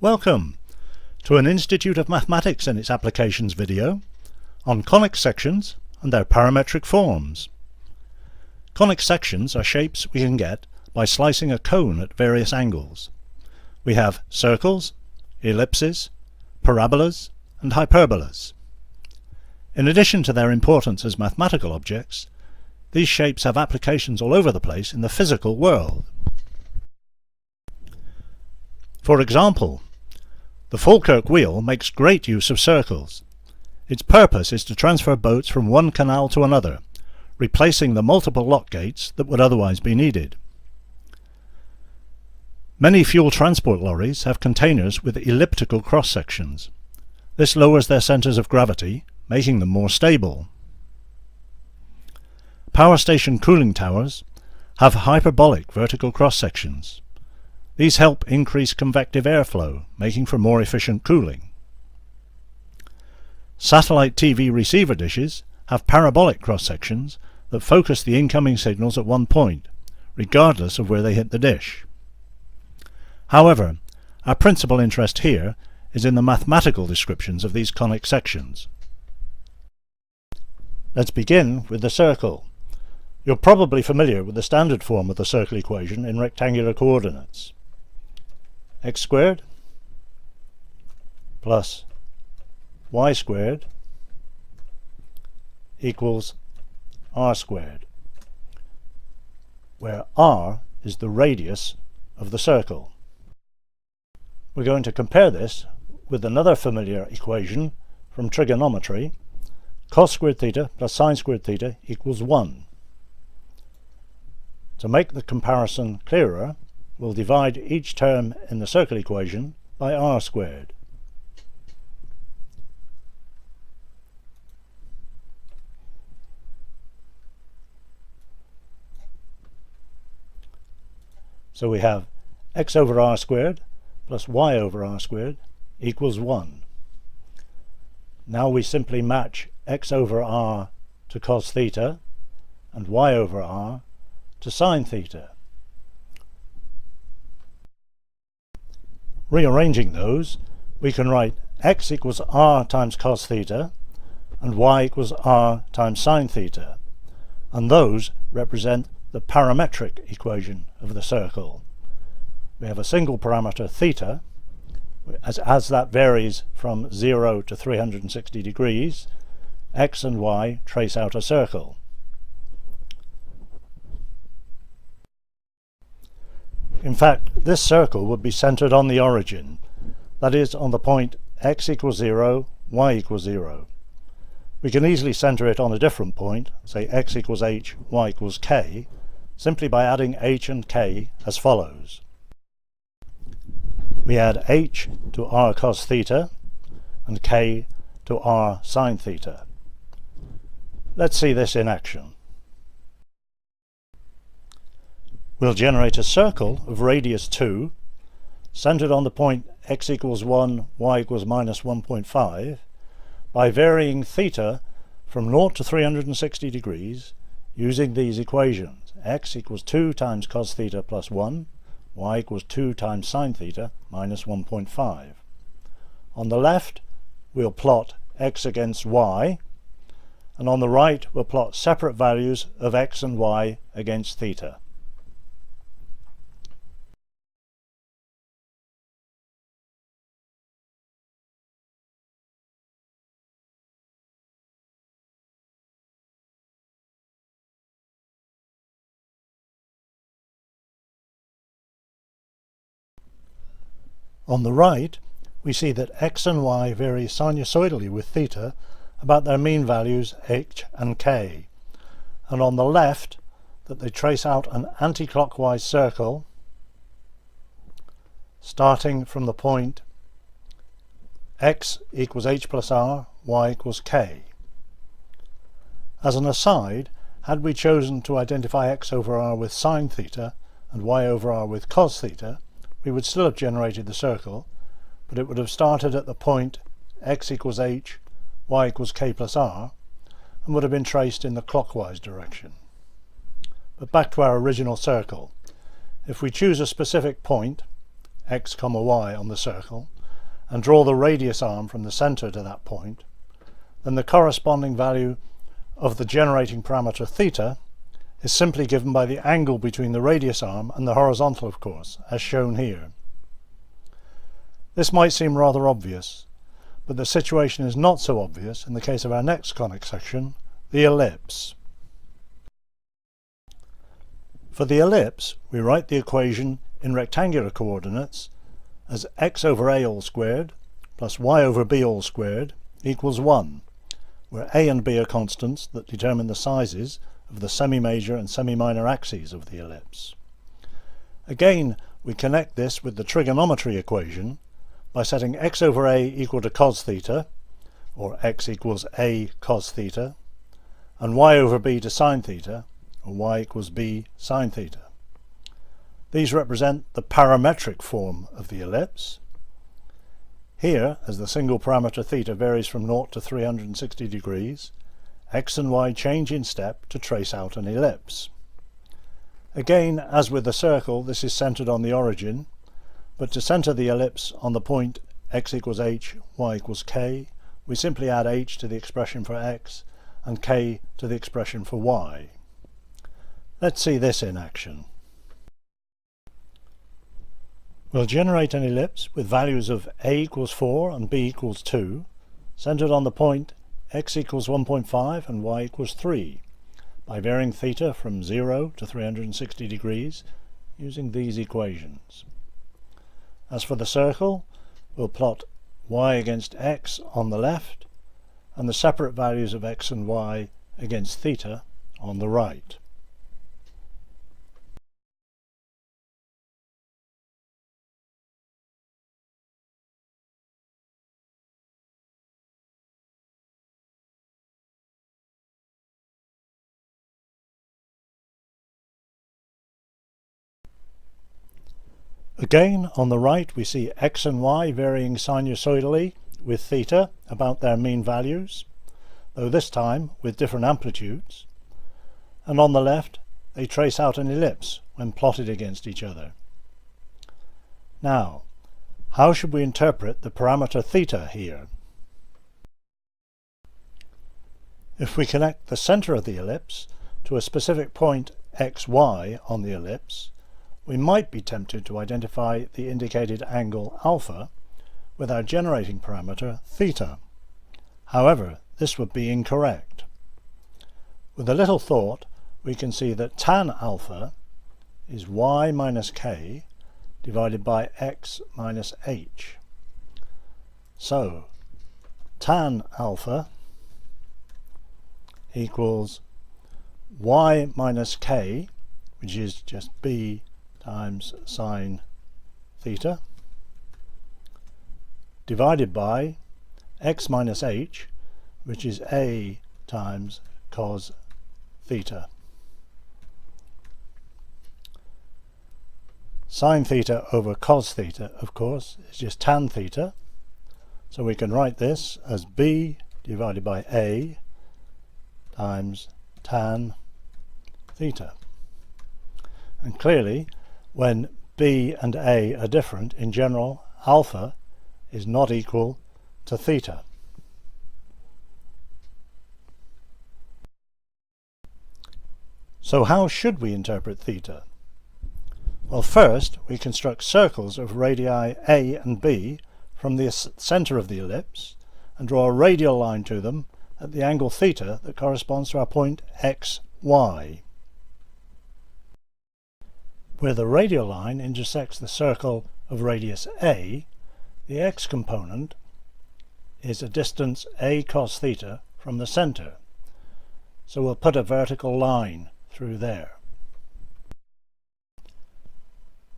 Welcome to an Institute of Mathematics and its Applications video on conic sections and their parametric forms. Conic sections are shapes we can get by slicing a cone at various angles. We have circles, ellipses, parabolas and hyperbolas. In addition to their importance as mathematical objects, these shapes have applications all over the place in the physical world. For example, the Falkirk wheel makes great use of circles. Its purpose is to transfer boats from one canal to another, replacing the multiple lock gates that would otherwise be needed. Many fuel transport lorries have containers with elliptical cross-sections. This lowers their centres of gravity, making them more stable. Power station cooling towers have hyperbolic vertical cross-sections. These help increase convective airflow, making for more efficient cooling. Satellite TV receiver dishes have parabolic cross-sections that focus the incoming signals at one point, regardless of where they hit the dish. However, our principal interest here is in the mathematical descriptions of these conic sections. Let's begin with the circle. You're probably familiar with the standard form of the circle equation in rectangular coordinates. X squared plus y squared equals r squared, where r is the radius of the circle. We're going to compare this with another familiar equation from trigonometry: cos squared theta plus sine squared theta equals 1. To make the comparison clearer, we'll divide each term in the circle equation by r squared. So we have x over r squared plus y over r squared equals 1. Now we simply match x over r to cos theta and y over r to sine theta. Rearranging those, we can write x equals r times cos theta and y equals r times sine theta, and those represent the parametric equation of the circle. We have a single parameter theta. As that varies from 0 to 360 degrees, x and y trace out a circle. In fact, this circle would be centred on the origin, that is, on the point x equals 0, y equals 0. We can easily centre it on a different point, say x equals h, y equals k, simply by adding h and k as follows. We add h to r cos theta and k to r sine theta. Let's see this in action. We'll generate a circle of radius 2, centred on the point x equals 1, y equals minus 1.5, by varying theta from 0 to 360 degrees using these equations: x equals 2 times cos theta plus 1, y equals 2 times sine theta minus 1.5. On the left, we'll plot x against y, and on the right, we'll plot separate values of x and y against theta. On the right, we see that x and y vary sinusoidally with theta about their mean values h and k, and on the left that they trace out an anti-clockwise circle starting from the point x equals h plus r, y equals k. As an aside, had we chosen to identify x over r with sine theta and y over r with cos theta, we would still have generated the circle, but it would have started at the point x equals h, y equals k plus r, and would have been traced in the clockwise direction. But back to our original circle. If we choose a specific point, x, y on the circle and draw the radius arm from the center to that point, then the corresponding value of the generating parameter theta is simply given by the angle between the radius arm and the horizontal, of course, as shown here. This might seem rather obvious, but the situation is not so obvious in the case of our next conic section, the ellipse. For the ellipse, we write the equation in rectangular coordinates as x over a all squared plus y over b all squared equals 1, where a and b are constants that determine the sizes of the semi-major and semi-minor axes of the ellipse. Again, we connect this with the trigonometry equation by setting x over a equal to cos theta, or x equals a cos theta, and y over b to sine theta, or y equals b sine theta. These represent the parametric form of the ellipse. Here, as the single parameter theta varies from 0 to 360 degrees, x and y change in step to trace out an ellipse. Again, as with the circle, this is centered on the origin, but to center the ellipse on the point x equals h, y equals k, we simply add h to the expression for x and k to the expression for y. Let's see this in action. We'll generate an ellipse with values of a equals 4 and b equals 2, centered on the point x equals 1.5 and y equals 3, by varying theta from 0 to 360 degrees using these equations. As for the circle, we'll plot y against x on the left and the separate values of x and y against theta on the right. Again, on the right we see x and y varying sinusoidally with theta about their mean values, though this time with different amplitudes, and on the left they trace out an ellipse when plotted against each other. Now, how should we interpret the parameter theta here? If we connect the center of the ellipse to a specific point xy on the ellipse, we might be tempted to identify the indicated angle alpha with our generating parameter theta. However, this would be incorrect. With a little thought, we can see that tan alpha is y minus k divided by x minus h. So, tan alpha equals y minus k, which is just b times sine theta, divided by x minus h, which is a times cos theta. Sine theta over cos theta, of course, is just tan theta, so we can write this as b divided by a times tan theta. And clearly, when b and a are different, in general, alpha is not equal to theta. So how should we interpret theta? Well, first we construct circles of radii a and b from the center of the ellipse and draw a radial line to them at the angle theta that corresponds to our point x, y. Where the radial line intersects the circle of radius a, the x component is a distance a cos theta from the center. So we'll put a vertical line through there.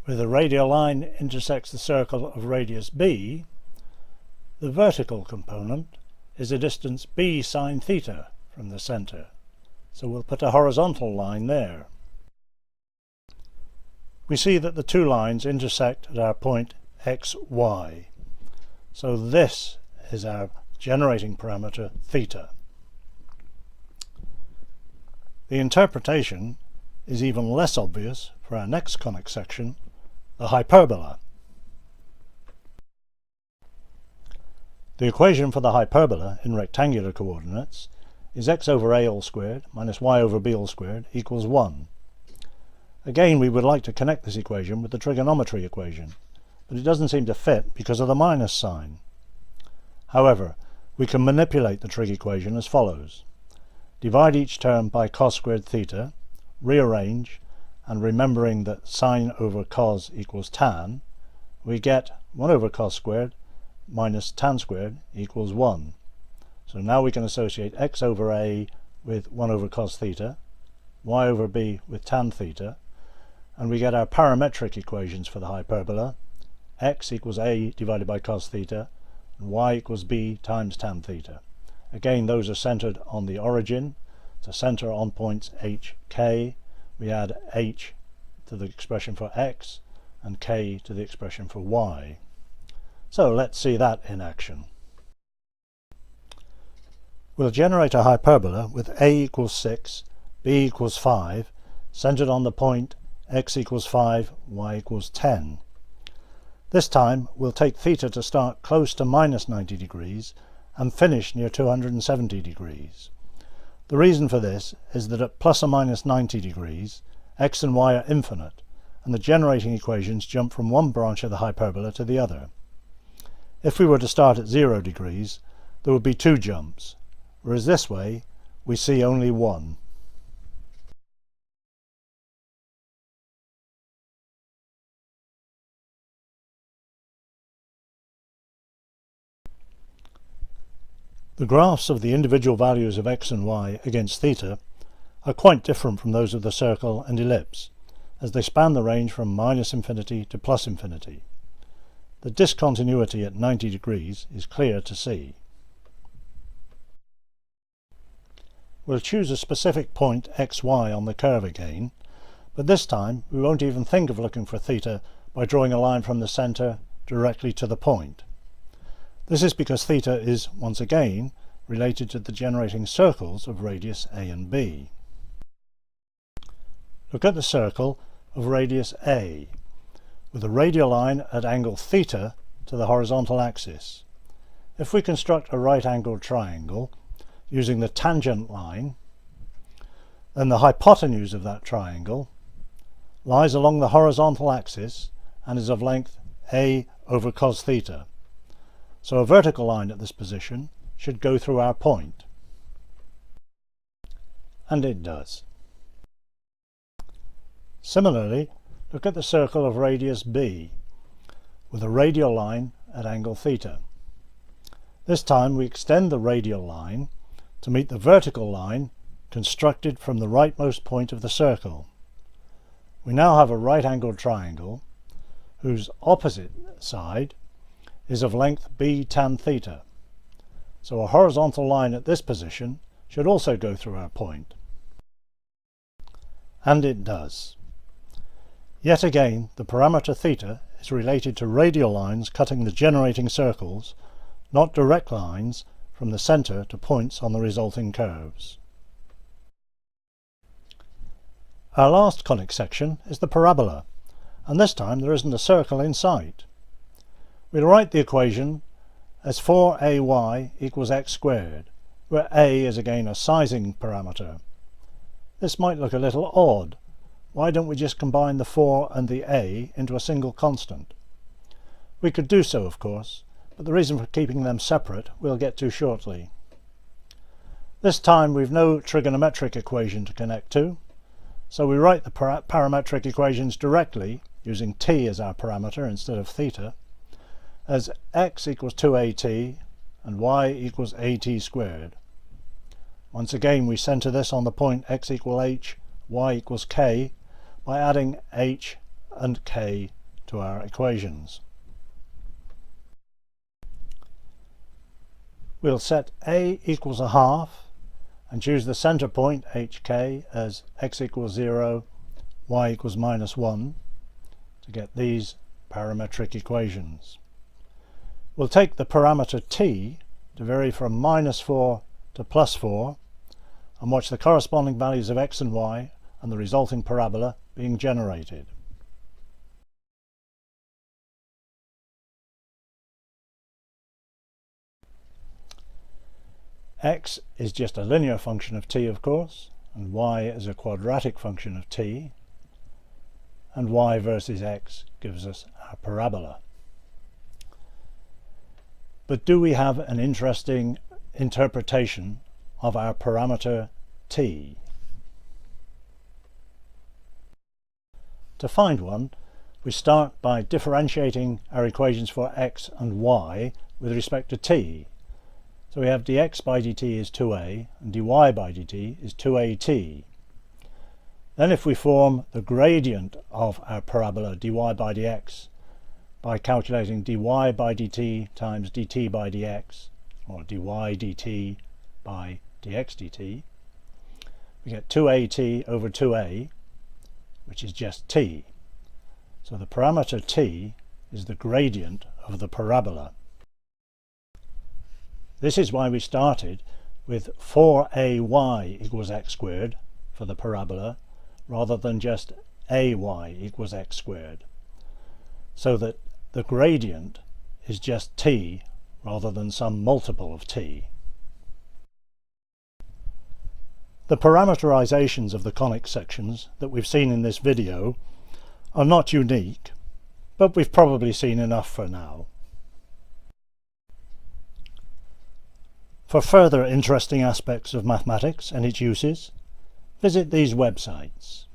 Where the radial line intersects the circle of radius b, the vertical component is a distance b sine theta from the center. So we'll put a horizontal line there. We see that the two lines intersect at our point x, y. So this is our generating parameter theta. The interpretation is even less obvious for our next conic section, the hyperbola. The equation for the hyperbola in rectangular coordinates is x over a all squared minus y over b all squared equals 1. Again, we would like to connect this equation with the trigonometry equation, but it doesn't seem to fit because of the minus sign. However, we can manipulate the trig equation as follows. Divide each term by cos squared theta, rearrange, and remembering that sine over cos equals tan, we get 1 over cos squared minus tan squared equals 1. So now we can associate x over a with 1 over cos theta, y over b with tan theta, and we get our parametric equations for the hyperbola. X equals a divided by cos theta, and y equals b times tan theta. Again, those are centered on the origin. To center on points h, k, we add h to the expression for x and k to the expression for y. So let's see that in action. We'll generate a hyperbola with a equals 6, b equals 5, centered on the point x equals 5, y equals 10. This time we'll take theta to start close to minus 90 degrees and finish near 270 degrees. The reason for this is that at plus or minus 90 degrees, x and y are infinite, and the generating equations jump from one branch of the hyperbola to the other. If we were to start at 0 degrees, there would be 2 jumps, whereas this way we see only one. The graphs of the individual values of x and y against theta are quite different from those of the circle and ellipse, as they span the range from minus infinity to plus infinity. The discontinuity at 90 degrees is clear to see. We'll choose a specific point xy on the curve again, but this time we won't even think of looking for theta by drawing a line from the center directly to the point. This is because theta is, once again, related to the generating circles of radius a and b. Look at the circle of radius a, with a radial line at angle theta to the horizontal axis. If we construct a right-angled triangle using the tangent line, then the hypotenuse of that triangle lies along the horizontal axis and is of length a over cos theta. So a vertical line at this position should go through our point. And it does. Similarly, look at the circle of radius b, with a radial line at angle theta. This time we extend the radial line to meet the vertical line constructed from the rightmost point of the circle. We now have a right-angled triangle whose opposite side is of length b tan theta. So a horizontal line at this position should also go through our point. And it does. Yet again, the parameter theta is related to radial lines cutting the generating circles, not direct lines from the center to points on the resulting curves. Our last conic section is the parabola, and this time there isn't a circle in sight. We'll write the equation as 4ay equals x squared, where a is again a sizing parameter. This might look a little odd. Why don't we just combine the 4 and the a into a single constant? We could do so, of course, but the reason for keeping them separate we'll get to shortly. This time we've no trigonometric equation to connect to, so we write the parametric equations directly, using t as our parameter instead of theta, as x equals 2at and y equals at squared. Once again we center this on the point x equals h, y equals k by adding h and k to our equations. We'll set a equals a half and choose the center point hk as x equals 0, y equals minus 1 to get these parametric equations. We'll take the parameter t to vary from minus 4 to plus 4 and watch the corresponding values of x and y and the resulting parabola being generated. X is just a linear function of t, of course, and y is a quadratic function of t, and y versus x gives us our parabola. But do we have an interesting interpretation of our parameter t? To find one, we start by differentiating our equations for x and y with respect to t. So we have dx by dt is 2a and dy by dt is 2at. Then if we form the gradient of our parabola dy by dx by calculating dy by dt times dt by dx, or dy dt by dx dt, we get 2at over 2a, which is just t. So the parameter t is the gradient of the parabola. This is why we started with 4ay equals x squared for the parabola, rather than just ay equals x squared, so that the gradient is just t rather than some multiple of t. The parameterizations of the conic sections that we've seen in this video are not unique, but we've probably seen enough for now. For further interesting aspects of mathematics and its uses, visit these websites.